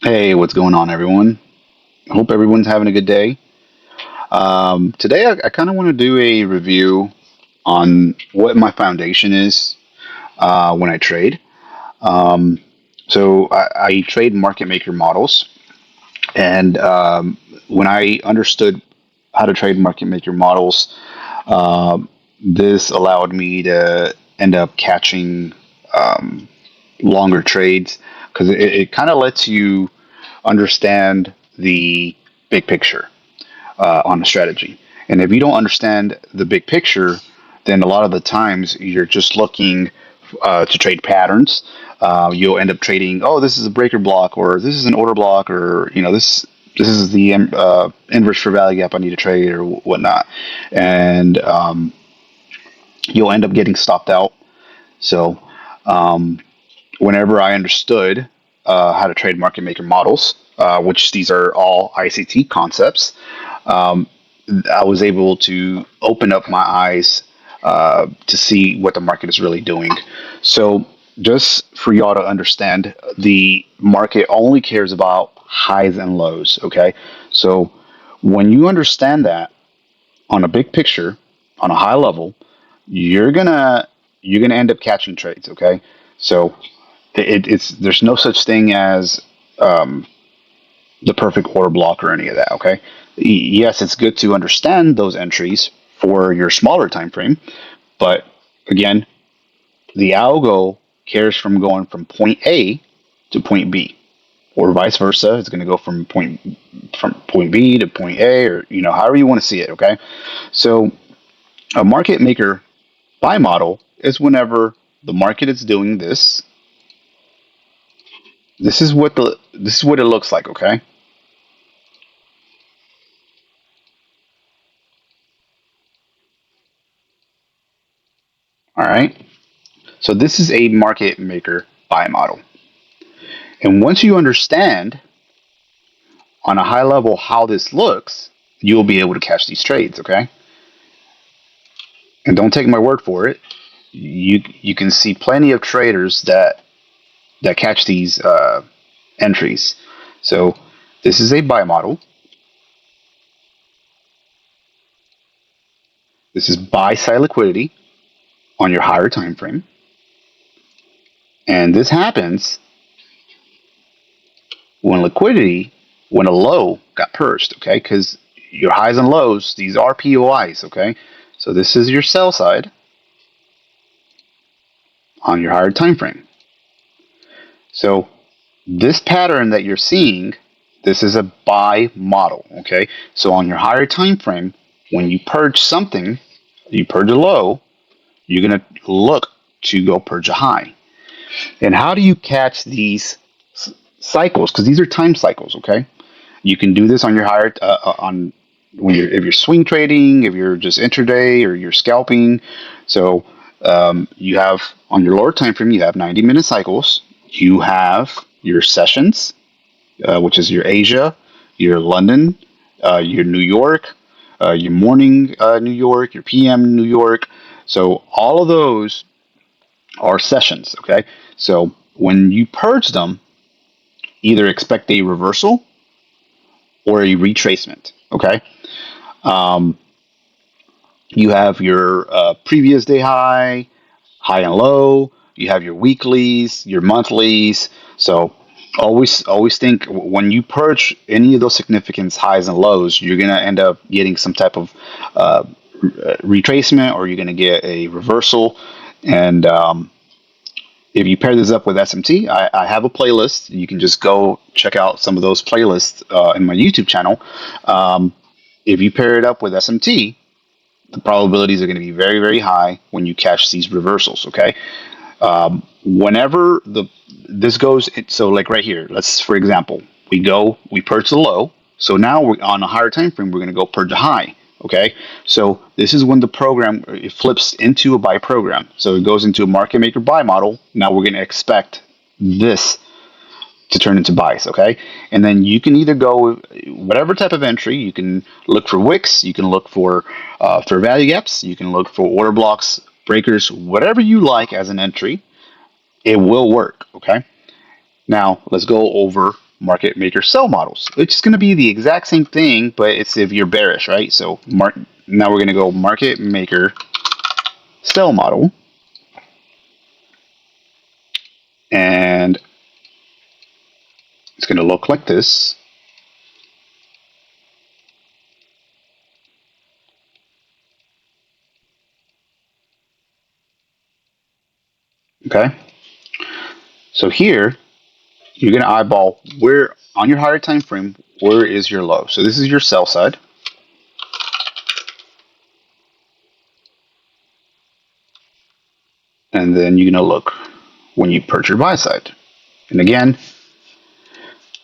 Hey, what's going on, everyone? Hope everyone's having a good day. Today, I kind of want to do a review on what my foundation is when I trade. Um, I trade market maker models, and when I understood how to trade market maker models, um, this allowed me to end up catching um, longer trades because it kind of lets you understand the big picture on a strategy. And if you don't understand the big picture, then a lot of the times you're just looking to trade patterns. You'll end up trading, oh, this is a breaker block, or this is an order block, or this is the inverse for value gap I need to trade, or whatnot, and you'll end up getting stopped out. So um, whenever I understood how to trade market maker models, which these are all ICT concepts, um, I was able to open up my eyes to see what the market is really doing. So, just for y'all to understand, the market only cares about highs and lows. Okay, so when you understand that on a big picture, on a high level, you're gonna you're gonna end up catching trades. Okay, so it's there's no such thing as um, the perfect order block or any of that. Okay, yes, it's good to understand those entries for your smaller time frame, but again, the algo cares from going from point A to point B, or vice versa. It's going to go from point B to point A, or however you want to see it. Okay, so a market maker buy model is whenever the market is doing this. This is what it looks like. Okay, all right. So this is a market maker buy model. And once you understand on a high level how this looks, you'll be able to catch these trades, okay? And don't take my word for it. You can see plenty of traders that catch these entries. So this is a buy model. This is buy side liquidity on your higher time frame. And this happens when liquidity, when a low got purged, okay? Because your highs and lows, these are POIs, okay? So this is your sell side on your higher time frame. So this pattern that you're seeing, this is a buy model, okay? So on your higher time frame, when you purge something, you purge a low, you're going to look to go purge a high. And how do you catch these cycles? Because these are time cycles, okay? You can do this on your higher on when you're if you're swing trading, if you're just intraday or you're scalping. So you have on your lower time frame, you have 90-minute cycles. You have your sessions, which is your Asia, your London, your New York, your morning New York, your PM New York. So all of those are sessions. Okay, so when you purge them, either expect a reversal or a retracement. Okay, um, you have your previous day high, high and low. You have your weeklies, your monthlies. So always think when you purge any of those significance highs and lows, you're gonna end up getting some type of uh, retracement, or you're gonna get a reversal. And if you pair this up with SMT, I have a playlist. You can just go check out some of those playlists in my YouTube channel. Um, if you pair it up with SMT, the probabilities are going to be very, very high when you catch these reversals. Okay, whenever the this goes, so like right here, let's for example, we purge the low, so now we're on a higher time frame. We're going to go purge a high. Okay, so this is when the program it flips into a buy program. So it goes into a market maker buy model. Now we're going to expect this to turn into buys, okay? And then you can either go whatever type of entry. You can look for wicks, you can look for value gaps, you can look for order blocks, breakers, whatever you like as an entry. It will work, okay? Now let's go over. market maker sell models. It's going to be the exact same thing, but it's if you're bearish, right? So now we're going to go market maker sell model, and it's going to look like this. Okay. So here, you're going to eyeball where on your higher time frame, where is your low. So this is your sell side. And then you're going to look when you purge your buy side. And again,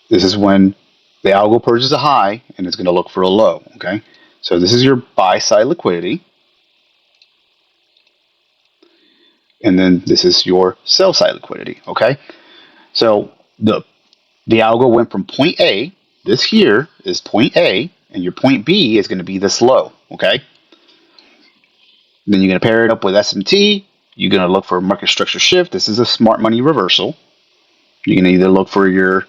this is when the algo purges a high and it's going to look for a low. Okay. So this is your buy side liquidity. And then this is your sell side liquidity. Okay. So the algo went from point A, this here is point A, and your point B is going to be this low. Okay. Then you're going to pair it up with SMT. You're going to look for a market structure shift. This is a smart money reversal. You're going to either look for your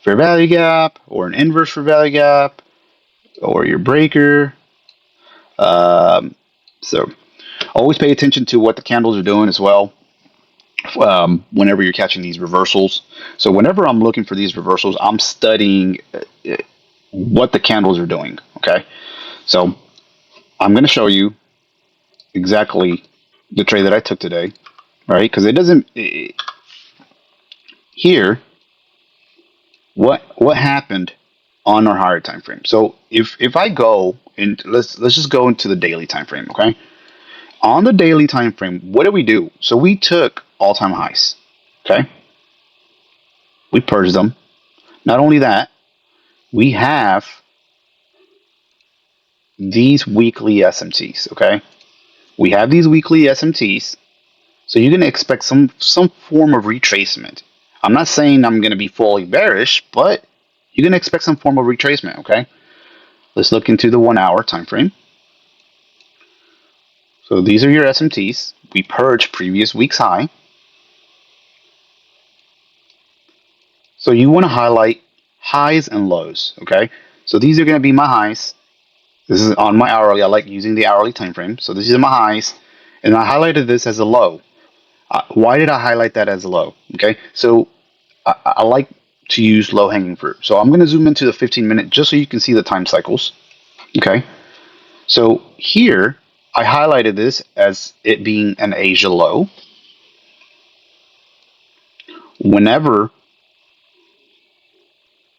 fair value gap or an inverse fair value gap or your breaker. So always pay attention to what the candles are doing as well. Whenever you're catching these reversals. So whenever I'm looking for these reversals, I'm studying what the candles are doing. Okay. So I'm going to show you exactly the trade that I took today, right? Because it doesn't here. What happened on our higher time frame? So if I go and let's just go into the daily time frame, okay? On the daily time frame, what did we do? So we took all-time highs, okay? We purged them. Not only that, we have these weekly SMTs, okay? We have these weekly SMTs, so you're going to expect some form of retracement. I'm not saying I'm going to be fully bearish, but you're going to expect some form of retracement, okay? Let's look into the 1 hour time frame. So these are your SMTs. We purged previous week's high. So you want to highlight highs and lows, okay? So these are going to be my highs. This is on my hourly. I like using the hourly time frame. So these are my highs, and I highlighted this as a low. Why did I highlight that as a low? Okay, so I like to use low hanging fruit. So I'm going to zoom into the 15-minute just so you can see the time cycles. Okay, so here I highlighted this as it being an Asia low. Whenever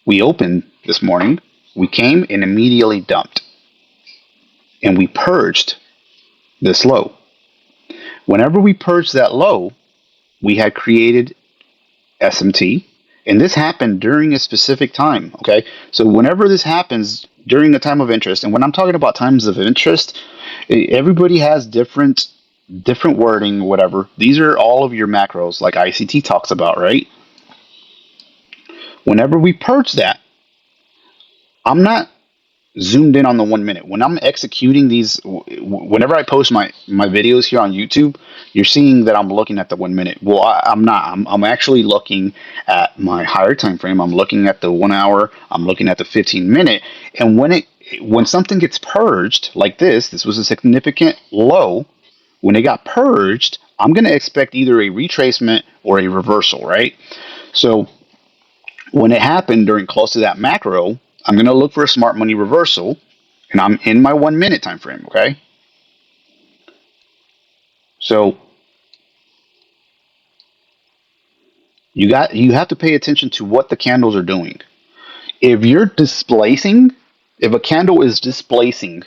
we opened this morning, we came and immediately dumped, and we purged this low. Whenever we purged that low, we had created SMT, and this happened during a specific time. Okay, so whenever this happens during a time of interest, and when I'm talking about times of interest, everybody has different wording, whatever. These are all of your macros, like ICT talks about, right? Whenever we purge that, I'm not zoomed in on the 1 minute. When I'm executing these, whenever I post my videos here on YouTube, you're seeing that I'm looking at the 1 minute. Well, I'm not. I'm actually looking at my higher time frame. I'm looking at the 1 hour. I'm looking at the 15-minute. And when something gets purged like this was a significant low. When it got purged, I'm going to expect either a retracement or a reversal, right? So when it happened during close to that macro, I'm going to look for a smart money reversal, and I'm in my 1 minute time frame, okay? So you have to pay attention to what the candles are doing. If a candle is displacing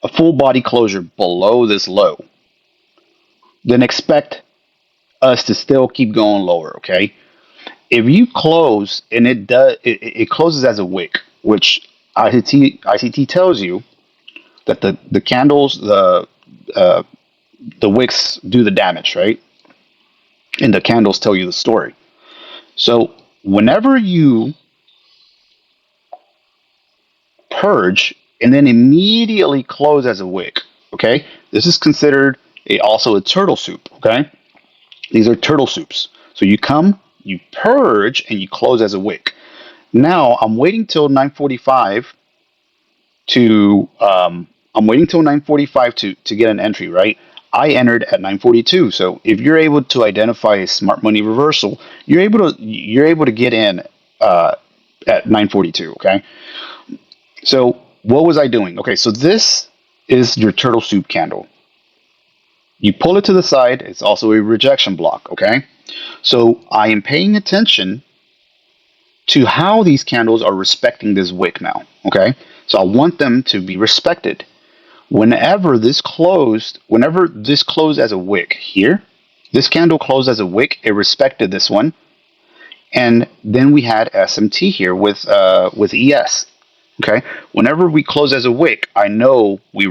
a full body closure below this low, then expect us to still keep going lower, okay? If you close and it closes as a wick, which ICT tells you that the candles, the wicks do the damage, right? And the candles tell you the story. So whenever you purge and then immediately close as a wick, okay, this is considered also a turtle soup, okay? These are turtle soups. So you come, you purge, and you close as a wick. Now I'm waiting till 9:45 to I'm waiting till 9:45 to get an entry, right? I entered at 9:42. So if you're able to identify a smart money reversal, you're able to get in uh, at 9:42. Okay. So what was I doing? Okay. So this is your turtle soup candle. You pull it to the side. It's also a rejection block. Okay. So I am paying attention to how these candles are respecting this wick now. Okay. So I want them to be respected. Whenever this closed as a wick here, this candle closed as a wick, it respected this one, and then we had SMT here with ES. Okay, whenever we close as a wick, I know we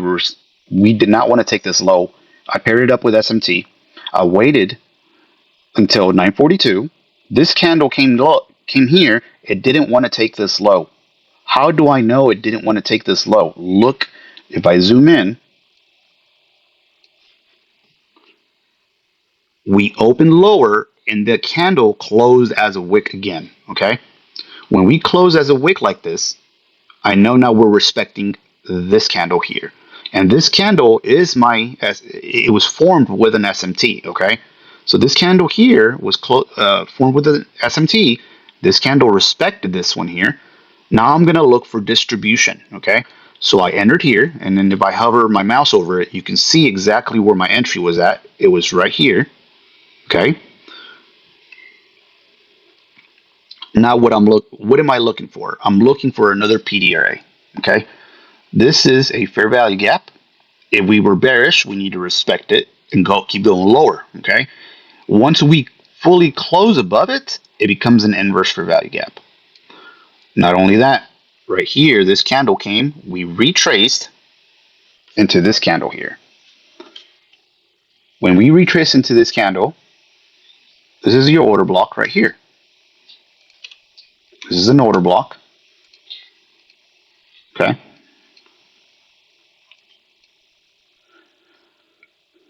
did not want to take this low. I paired it up with SMT. I waited until 9:42. This candle came here. It didn't want to take this low. How do I know it didn't want to take this low? Look, if I zoom in, we opened lower and the candle closed as a wick again. Okay. When we close as a wick like this, I know now we're respecting this candle here. And this candle is it was formed with an SMT. Okay. So this candle here was formed with an SMT. This candle respected this one here. Now I'm going to look for distribution. Okay. So I entered here, and then if I hover my mouse over it, you can see exactly where my entry was at. It was right here. Okay. Now what am I looking for? I'm looking for another PDRA. Okay. This is a fair value gap. If we were bearish, we need to respect it and keep going lower. Okay. Once we fully close above it, it becomes an inverse fair value gap. Not only that, right here, this candle came, we retraced into this candle here. When we retrace into this candle, this is your order block right here. This is an order block. Okay.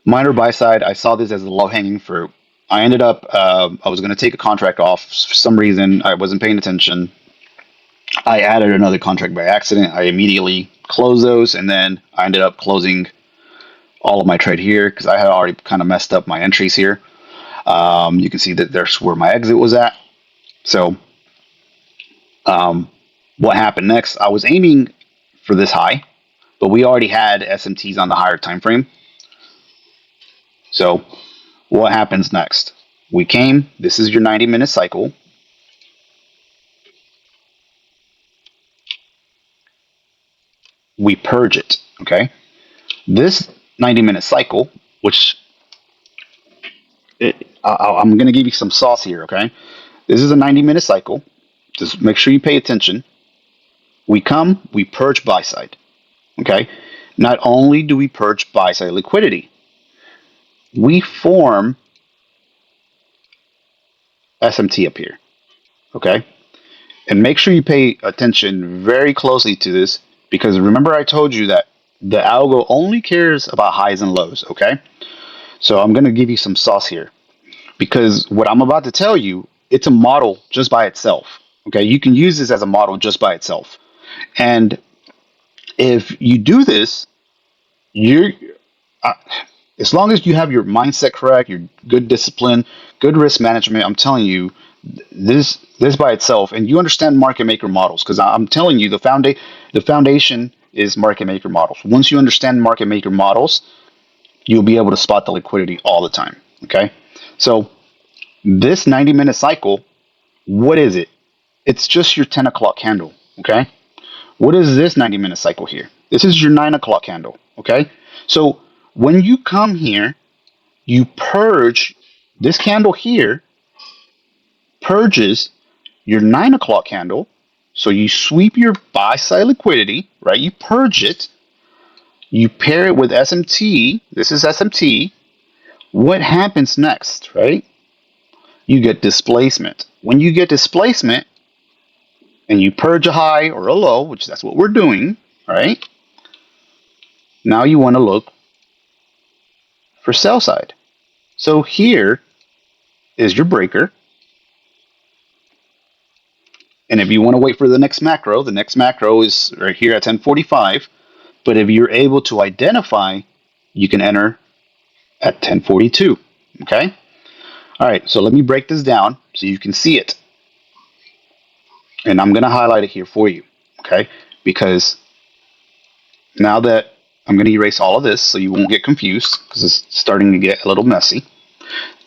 Minor buy side, I saw this as a low hanging fruit. I ended up, I was going to take a contract off. For some reason, I wasn't paying attention. I added another contract by accident. I immediately closed those, and then I ended up closing all of my trade here because I had already kind of messed up my entries here. You can see that there's where my exit was at. So what happened next? I was aiming for this high, but we already had SMTs on the higher time frame. So what happens next? We came. This is your 90-minute cycle. We purge it. Okay. This 90-minute cycle, which I'm going to give you some sauce here. Okay. This is a 90-minute cycle. Just make sure you pay attention. We come, we purge buy side. Okay. Not only do we purge buy side liquidity, we form SMT up here. Okay. And make sure you pay attention very closely to this because remember I told you that the algo only cares about highs and lows. Okay. So I'm going to give you some sauce here because what I'm about to tell you, it's a model just by itself. Okay. You can use this as a model just by itself. And if you do this, you're uh, as long as you have your mindset correct, your good discipline, good risk management, I'm telling you, this by itself, and you understand market maker models, because I'm telling you, the foundation is market maker models. Once you understand market maker models, you'll be able to spot the liquidity all the time. Okay, so this 90-minute cycle, what is it? It's just your 10 o'clock candle. Okay, what is this 90-minute cycle here? This is your 9 o'clock candle. Okay, so when you come here, you purge this candle here, purges your 9 o'clock candle. So you sweep your buy side liquidity, right? You purge it. You pair it with SMT. This is SMT. What happens next, right? You get displacement. When you get displacement and you purge a high or a low, which that's what we're doing, right? Now you want to look for sell side. So here is your breaker. And if you want to wait for the next macro is right here at 10:45. But if you're able to identify, you can enter at 10:42. Okay? All right, so let me break this down so you can see it. And I'm going to highlight it here for you. Okay? Because now that I'm going to erase all of this so you won't get confused because it's starting to get a little messy.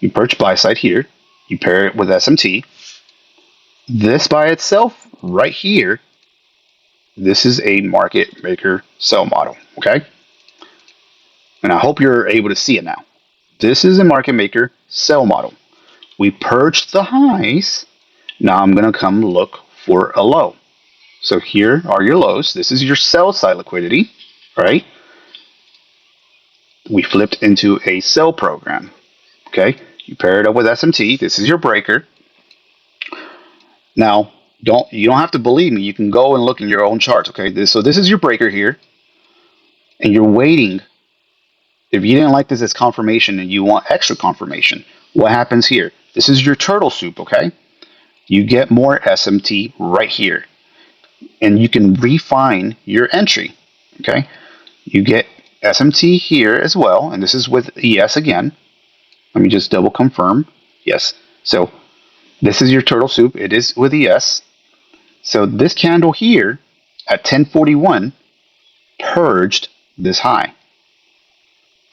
You perch buy side here. You pair it with SMT. This by itself, right here, this is a market maker sell model. Okay? And I hope you're able to see it now. This is a market maker sell model. We purged the highs. Now I'm going to come look for a low. So here are your lows. This is your sell side liquidity, right? We flipped into a sell program. Okay? You pair it up with SMT. This is your breaker. Now, you don't have to believe me. You can go and look in your own charts. Okay? So this is your breaker here, and you're waiting. If you didn't like this as confirmation and you want extra confirmation, what happens here? This is your turtle soup. Okay? You get more SMT right here, and you can refine your entry. Okay? You get SMT here as well, and this is with ES again. Let me just double confirm. Yes. So this is your turtle soup. It is with ES. So this candle here at 10:41 purged this high.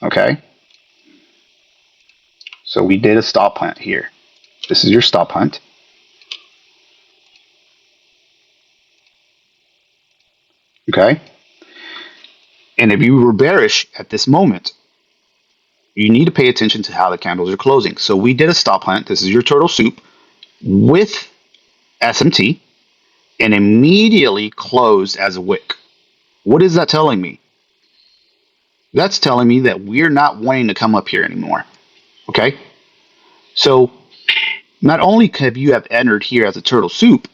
Okay. So we did a stop hunt here. This is your stop hunt. Okay. And if you were bearish at this moment, you need to pay attention to how the candles are closing. So we did a stop hunt. This is your turtle soup with SMT and immediately closed as a wick. What is that telling me? That's telling me that we're not wanting to come up here anymore. Okay? So not only have you entered here as a turtle soup,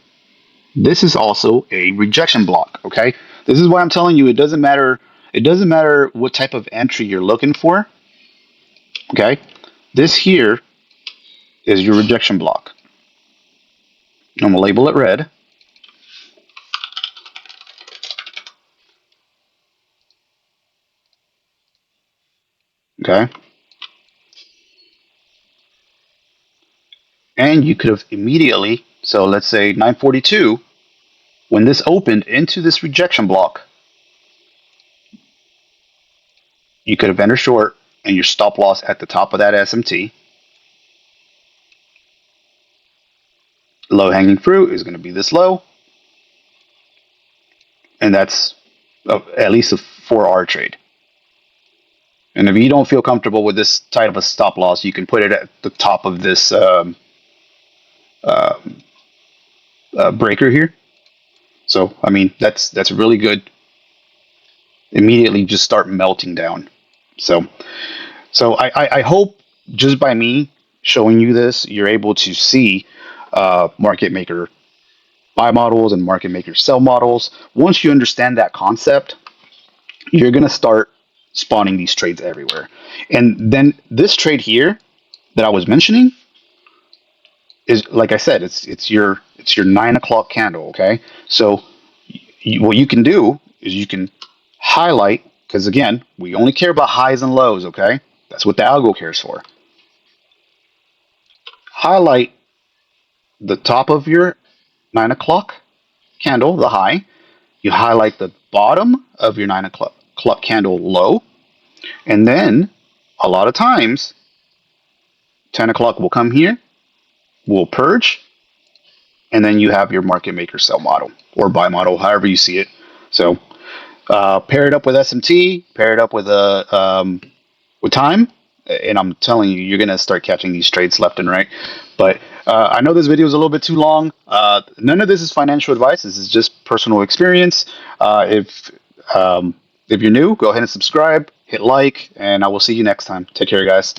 this is also a rejection block. Okay? This is why I'm telling you it doesn't matter what type of entry you're looking for. Okay? This here is your rejection block. I'm going to label it red. Okay? And you could have immediately, so let's say 9:42, when this opened into this rejection block, you could have entered short and your stop loss at the top of that SMT. Low hanging fruit is going to be this low. And that's at least a 4R trade. And if you don't feel comfortable with this type of a stop loss, you can put it at the top of this breaker here. So, I mean, that's really good. Immediately just start melting down. So I hope just by me showing you this, you're able to see market maker buy models and market maker sell models. Once you understand that concept, you're going to start spawning these trades everywhere. And then this trade here that I was mentioning is, like I said, it's your 9 o'clock candle. Okay, so what you can do is you can highlight, because again, we only care about highs and lows. Okay, that's what the algo cares for. Highlight the top of your 9 o'clock candle, the high. You highlight the bottom of your 9 o'clock candle low, and then a lot of times 10 o'clock will come here, will purge, and then you have your market maker sell model or buy model, however you see it. So pair it up with SMT, pair it up with time, and I'm telling you, you're gonna start catching these trades left and right. But I know this video is a little bit too long. None of this is financial advice. This is just personal experience. If you're new, go ahead and subscribe, hit like, and I will see you next time. Take care, guys.